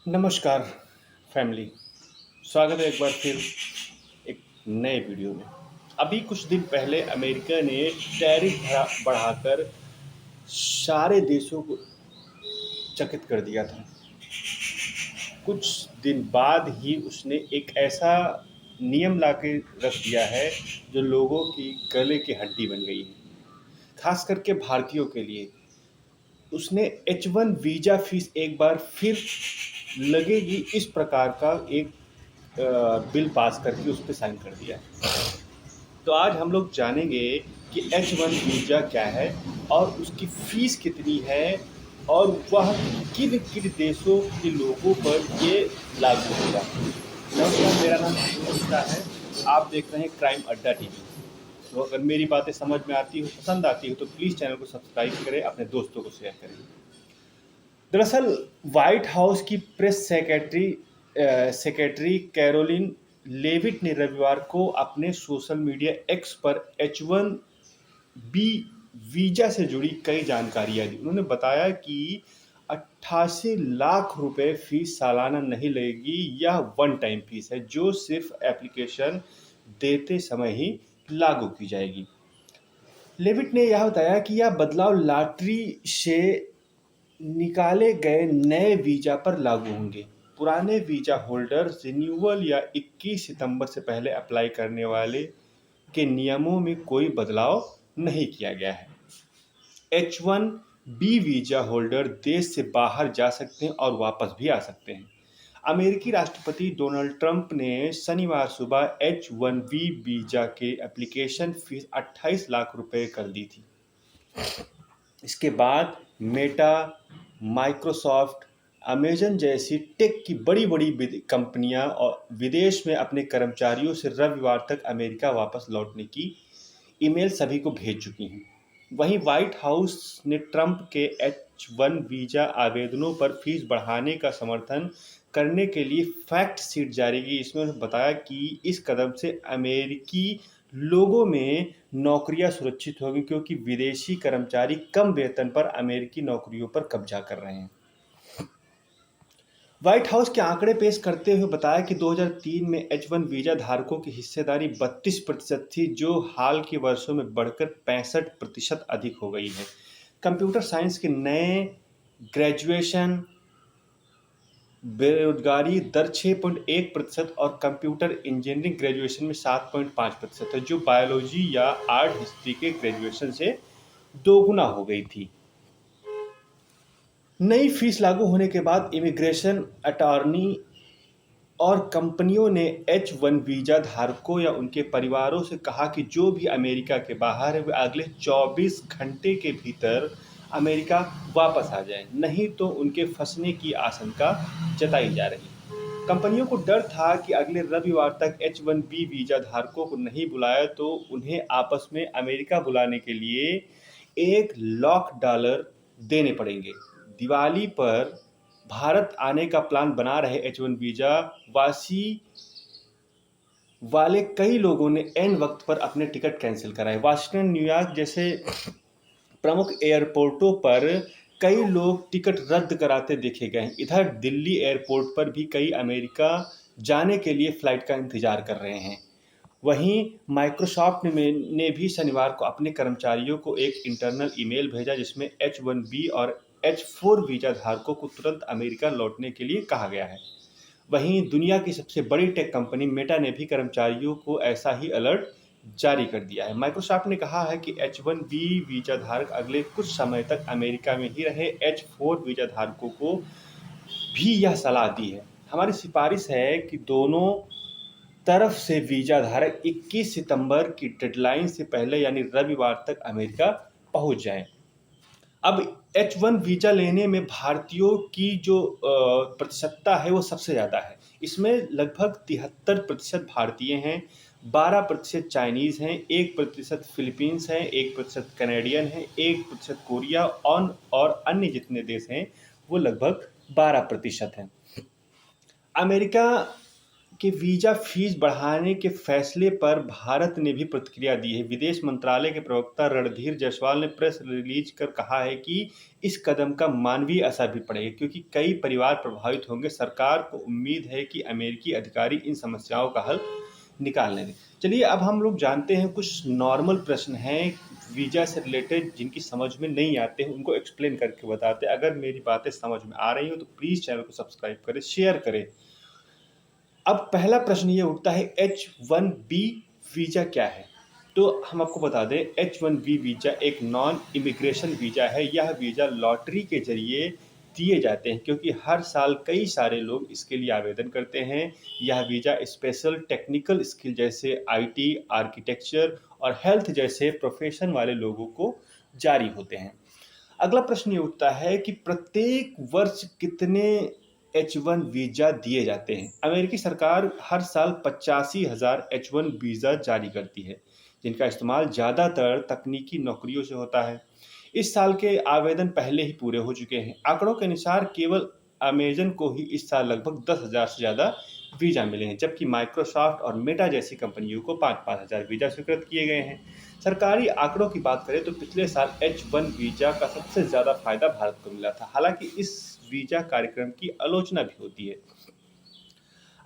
नमस्कार फैमिली। स्वागत है एक बार फिर एक नए वीडियो में। अभी कुछ दिन पहले अमेरिका ने टैरिफ बढ़ाकर सारे देशों को चकित कर दिया था। कुछ दिन बाद ही उसने एक ऐसा नियम लाके रख दिया है जो लोगों की गले की हड्डी बन गई है, खास करके भारतीयों के लिए। उसने H1 वीज़ा फीस एक बार फिर लगेगी इस प्रकार का एक बिल पास करके उस पर साइन कर दिया है। तो आज हम लोग जानेंगे कि H1 वीज़ा क्या है और उसकी फीस कितनी है और वह किन किन देशों के लोगों पर ये लागू होगा। नमस्कार, मेरा नाम गुप्ता है। आप देख रहे हैं क्राइम अड्डा टीवी। तो अगर मेरी बातें समझ में आती हो, पसंद आती हो, तो प्लीज़ चैनल को सब्सक्राइब करें, अपने दोस्तों को शेयर करें। दरअसल व्हाइट हाउस की प्रेस सेक्रेटरी कैरोलिन लेविट ने रविवार को अपने सोशल मीडिया एक्स पर H1B वीजा से जुड़ी कई जानकारियां दी। उन्होंने बताया कि 88 लाख रुपए फीस सालाना नहीं लगेगी। यह वन टाइम फीस है जो सिर्फ एप्लीकेशन देते समय ही लागू की जाएगी। लेविट ने यह बताया कि यह बदलाव लॉटरी से निकाले गए नए वीजा पर लागू होंगे। पुराने वीजा होल्डर रिन्यूअल या 21 सितंबर से पहले अप्लाई करने वाले के नियमों में कोई बदलाव नहीं किया गया है। H1B वीजा होल्डर देश से बाहर जा सकते हैं और वापस भी आ सकते हैं। अमेरिकी राष्ट्रपति डोनाल्ड ट्रंप ने शनिवार सुबह H1B वीजा के एप्लीकेशन फीस 28 लाख रुपए कर दी थी। इसके बाद मेटा, माइक्रोसॉफ्ट, अमेजन जैसी टेक की बड़ी बड़ी कंपनियां और विदेश में अपने कर्मचारियों से रविवार तक अमेरिका वापस लौटने की ईमेल सभी को भेज चुकी हैं। वहीं व्हाइट हाउस ने ट्रंप के H1 वीजा आवेदनों पर फीस बढ़ाने का समर्थन करने के लिए फैक्ट शीट जारी की। इसमें उन्होंने बताया कि इस कदम से अमेरिकी लोगों में नौकरियां सुरक्षित होगी क्योंकि विदेशी कर्मचारी कम वेतन पर अमेरिकी नौकरियों पर कब्जा कर रहे हैं। व्हाइट हाउस के आंकड़े पेश करते हुए बताया कि 2003 में H1 वीजा धारकों की हिस्सेदारी 32% थी, जो हाल के वर्षों में बढ़कर 65% अधिक हो गई है। कंप्यूटर साइंस के नए ग्रेजुएशन बेरोजगारी दर 6.1% और कंप्यूटर इंजीनियरिंग ग्रेजुएशन में 7.5% है, जो बायोलॉजी या आर्ट हिस्ट्री के ग्रेजुएशन से दोगुना हो गई थी। नई फीस लागू होने के बाद इमिग्रेशन अटॉर्नी और कंपनियों ने H1 वीजा धारकों या उनके परिवारों से कहा कि जो भी अमेरिका के बाहर है वे अगले 24 घंटे के भीतर अमेरिका वापस आ जाएं, नहीं तो उनके फंसने की आशंका जताई जा रही। कंपनियों को डर था कि अगले रविवार तक H1B वीजा धारकों को नहीं बुलाया तो उन्हें आपस में अमेरिका बुलाने के लिए $1 लाख देने पड़ेंगे। दिवाली पर भारत आने का प्लान बना रहे H1 वीजा वासी वाले कई लोगों ने ऐन वक्त पर अपने टिकट कैंसिल कराए। वाशिंगटन, न्यूयॉर्क जैसे प्रमुख एयरपोर्टों पर कई लोग टिकट रद्द कराते देखे गए हैं। इधर दिल्ली एयरपोर्ट पर भी कई अमेरिका जाने के लिए फ्लाइट का इंतजार कर रहे हैं। वहीं माइक्रोसॉफ्ट ने भी शनिवार को अपने कर्मचारियों को एक इंटरनल ईमेल भेजा जिसमें H1B और H4 वीजा धारकों को तुरंत अमेरिका लौटने के लिए कहा गया है। वहीं दुनिया की सबसे बड़ी टेक कंपनी मेटा ने भी कर्मचारियों को ऐसा ही अलर्ट जारी कर दिया है। माइक्रोसॉफ्ट ने कहा है कि H1B वीजा धारक अगले कुछ समय तक अमेरिका में ही रहे। H4 वीजा धारकों को भी यह सलाह दी है। हमारी सिफारिश है कि दोनों तरफ से वीजा धारक 21 सितंबर की डेडलाइन से पहले यानी रविवार तक अमेरिका पहुंच जाएं। अब H1 वीजा लेने में भारतीयों की जो प्रतिशतता है वो सबसे ज़्यादा है। इसमें लगभग 73% भारतीय हैं, 12% चाइनीज़ हैं, 1% फिलीपींस हैं, 1% कनेडियन हैं, 1% कोरिया और अन्य जितने देश हैं वो लगभग 12% हैं। अमेरिका कि वीज़ा फीस बढ़ाने के फैसले पर भारत ने भी प्रतिक्रिया दी है। विदेश मंत्रालय के प्रवक्ता रणधीर जायसवाल ने प्रेस रिलीज कर कहा है कि इस कदम का मानवीय असर भी पड़ेगा, क्योंकि कई परिवार प्रभावित होंगे। सरकार को उम्मीद है कि अमेरिकी अधिकारी इन समस्याओं का हल निकाल लेंगे। चलिए अब हम लोग जानते हैं, कुछ नॉर्मल प्रश्न हैं वीज़ा से रिलेटेड जिनकी समझ में नहीं आते हैं, उनको एक्सप्लेन करके बताते हैं। अगर मेरी बातें समझ में आ रही हो तो प्लीज़ चैनल को सब्सक्राइब करें, शेयर करें। अब पहला प्रश्न ये उठता है, H1B वीज़ा क्या है? तो हम आपको बता दें, H1B वीज़ा एक नॉन इमिग्रेशन वीज़ा है। यह वीज़ा लॉटरी के जरिए दिए जाते हैं, क्योंकि हर साल कई सारे लोग इसके लिए आवेदन करते हैं। यह वीज़ा स्पेशल टेक्निकल स्किल जैसे IT, आर्किटेक्चर और हेल्थ जैसे प्रोफेशन वाले लोगों को जारी होते हैं। अगला प्रश्न ये उठता है कि प्रत्येक वर्ष कितने H1 वीज़ा दिए जाते हैं? अमेरिकी सरकार हर साल 85,000 H1 वीज़ा जारी करती है, जिनका इस्तेमाल ज़्यादातर तकनीकी नौकरियों से होता है। इस साल के आवेदन पहले ही पूरे हो चुके हैं। आंकड़ों के अनुसार केवल अमेजन को ही इस साल लगभग 10,000 से ज़्यादा वीज़ा मिले हैं, जबकि माइक्रोसॉफ्ट और मेटा जैसी कंपनियों को 5-5 हज़ार वीज़ा स्वीकृत किए गए हैं। सरकारी आंकड़ों की बात करें तो पिछले साल H1 वीज़ा का सबसे ज़्यादा फायदा भारत को मिला था। हालांकि इस वीज़ा कार्यक्रम की आलोचना भी होती है।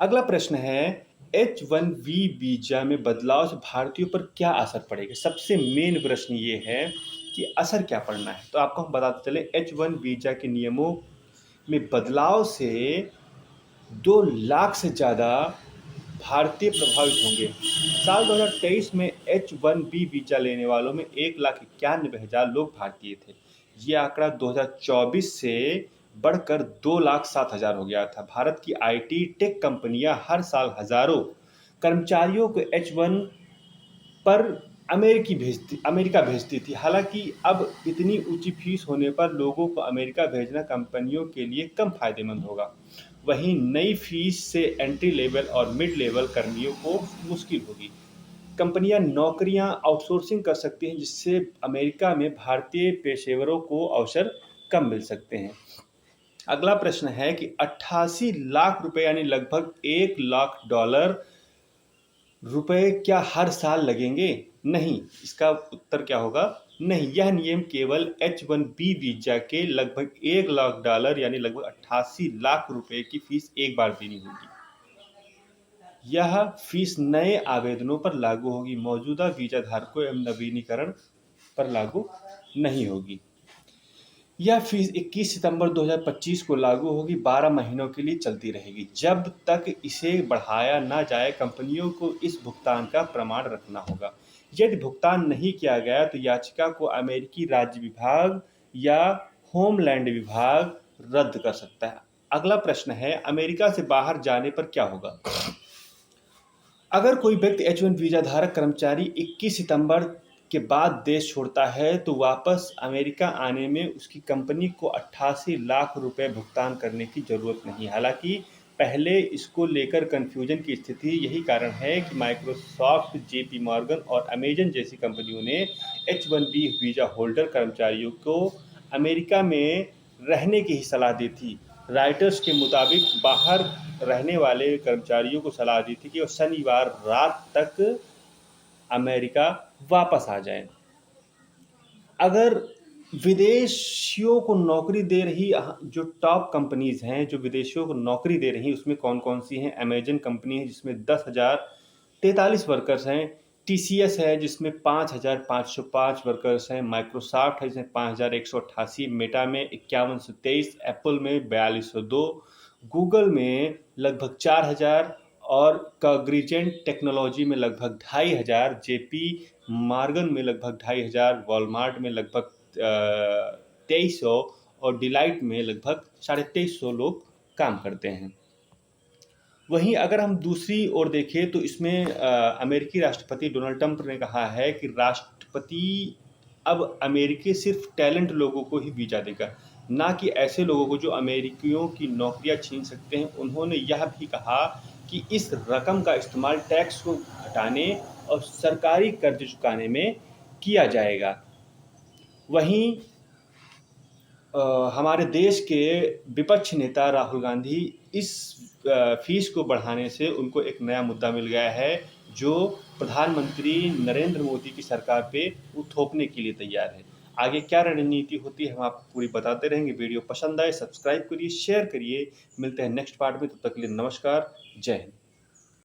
अगला प्रश्न है, H1B वीज़ा में बदलाव से भारतीयों पर क्या असर पड़ेगा? सबसे मेन प्रश्न ये है कि असर क्या पड़ना है। तो आपको हम बताते चले, H1 वीज़ा के नियमों में बदलाव से 2 लाख से ज़्यादा भारतीय प्रभावित होंगे। साल 2023 में H1B वीज़ा लेने वालों में 1,91,000 लोग भारतीय थे। ये आंकड़ा 2024 से बढ़कर 2,07,000 हो गया था। भारत की IT टेक कंपनियां हर साल हजारों कर्मचारियों को H1 पर अमेरिका भेजती थी। हालांकि अब इतनी ऊंची फीस होने पर लोगों को अमेरिका भेजना कंपनियों के लिए कम फायदेमंद होगा। वहीं नई फीस से एंट्री लेवल और मिड लेवल कर्मियों को मुश्किल होगी। कंपनियां नौकरियां आउटसोर्सिंग कर सकती हैं, जिससे अमेरिका में भारतीय पेशेवरों को अवसर कम मिल सकते हैं। अगला प्रश्न है कि 88 लाख रुपए यानी लगभग $1 लाख रुपए क्या हर साल लगेंगे? नहीं। इसका उत्तर क्या होगा? नहीं। यह नियम केवल H1B वीजा के लगभग $1 लाख यानी लगभग 88 लाख रुपए की फीस एक बार देनी होगी। यह फीस नए आवेदनों पर लागू होगी, मौजूदा वीजा धारकों एवं नवीनीकरण पर लागू नहीं होगी। यह फीस 21 सितंबर 2025 को लागू होगी, 12 महीनों के लिए चलती रहेगी। जब तक इसे बढ़ाया ना जाए, कंपनियों को इस भुगतान का प्रमाण रखना होगा। यदि भुगतान नहीं किया गया तो याचिका को अमेरिकी राज्य विभाग या होमलैंड विभाग रद्द कर सकता है। अगला प्रश्न है, अमेरिका से बाहर जाने पर क्या होगा? अगर कोई व्यक्ति H1 वीजा धारक कर्मचारी 21 सितंबर के बाद देश छोड़ता है तो वापस अमेरिका आने में उसकी कंपनी को 88 लाख रुपए भुगतान करने की जरूरत नहीं। हालांकि पहले इसको लेकर कन्फ्यूजन की स्थिति, यही कारण है कि माइक्रोसॉफ्ट, JP मॉर्गन और अमेजन जैसी कंपनियों ने H1B वीजा होल्डर कर्मचारियों को अमेरिका में रहने की ही सलाह दी थी। राइटर्स के मुताबिक बाहर रहने वाले कर्मचारियों को सलाह दी थी कि वो शनिवार रात तक अमेरिका वापस आ जाएं। अगर विदेशियों को नौकरी दे रही जो टॉप कंपनीज हैं जो विदेशियों को नौकरी दे रही, उसमें कौन कौन सी हैं? अमेजन कंपनी है जिसमें 10,043 वर्कर्स हैं। TCS है जिसमें 5,505 वर्कर्स हैं। माइक्रोसॉफ्ट है जिसमें 5,188, मेटा में 5,123, एप्पल में 4,202, गूगल में लगभग 4,000 और कॉग्निजेंट टेक्नोलॉजी में लगभग 2,500, JP मॉर्गन में लगभग 2,500, वॉलमार्ट में लगभग 2,300 और डिलाइट में लगभग 2,500 लोग काम करते हैं। वहीं अगर हम दूसरी ओर देखें तो इसमें अमेरिकी राष्ट्रपति डोनाल्ड ट्रंप ने कहा है कि राष्ट्रपति अब अमेरिकी सिर्फ टैलेंट लोगों को ही वीजा देगा, ना कि ऐसे लोगों को जो अमेरिकियों की नौकरियां छीन सकते हैं। उन्होंने यह भी कहा कि इस रकम का इस्तेमाल टैक्स को घटाने और सरकारी कर्ज चुकाने में किया जाएगा। वहीं हमारे देश के विपक्ष नेता राहुल गांधी इस फीस को बढ़ाने से उनको एक नया मुद्दा मिल गया है, जो प्रधानमंत्री नरेंद्र मोदी की सरकार पे वो थोपने के लिए तैयार है। आगे क्या रणनीति होती है हम आपको पूरी बताते रहेंगे। वीडियो पसंद आए सब्सक्राइब करिए, शेयर करिए। मिलते हैं नेक्स्ट पार्ट में, तब तक के लिए नमस्कार, जय हिंद।